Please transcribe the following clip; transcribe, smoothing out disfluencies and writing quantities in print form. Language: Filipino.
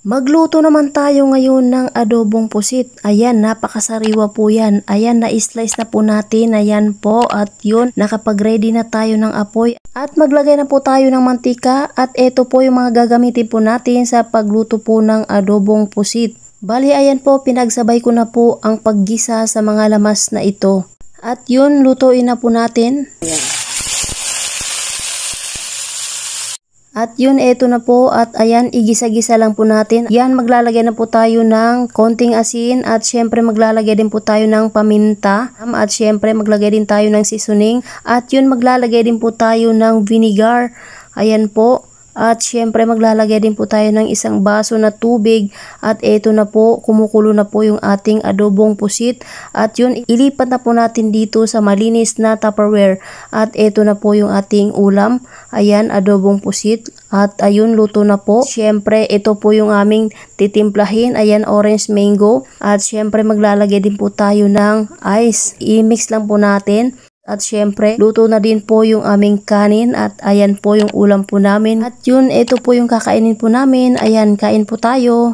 Magluto naman tayo ngayon ng adobong pusit. Ayan, napakasariwa po yan. Ayan, na-slice na po natin. Ayan po. At yun, nakapag-ready na tayo ng apoy. At maglagay na po tayo ng mantika. At ito po yung mga gagamitin po natin sa pagluto po ng adobong pusit. Bali, ayan po, pinagsabay ko na po ang paggisa sa mga lamas na ito. At yun, lutuin na po natin. Ayan. At yun, eto na po at ayan, igisa-gisa lang po natin. Yan, maglalagay na po tayo ng konting asin at syempre maglalagay din po tayo ng paminta. At syempre maglagay din tayo ng seasoning. At yun, maglalagay din po tayo ng vinegar. Ayan po. At syempre maglalagay din po tayo ng isang baso na tubig. At eto na po, kumukulo na po yung ating adobong pusit. At yun, ilipat na po natin dito sa malinis na Tupperware. At eto na po yung ating ulam. Ayan, adobong pusit. At ayun, luto na po. Syempre, ito po yung aming titimplahin. Ayan, orange mango. At syempre maglalagay din po tayo ng ice. I-mix lang po natin. At syempre, luto na din po yung aming kanin at ayan po yung ulam po namin. At yun, ito po yung kakainin po namin. Ayan, kain po tayo.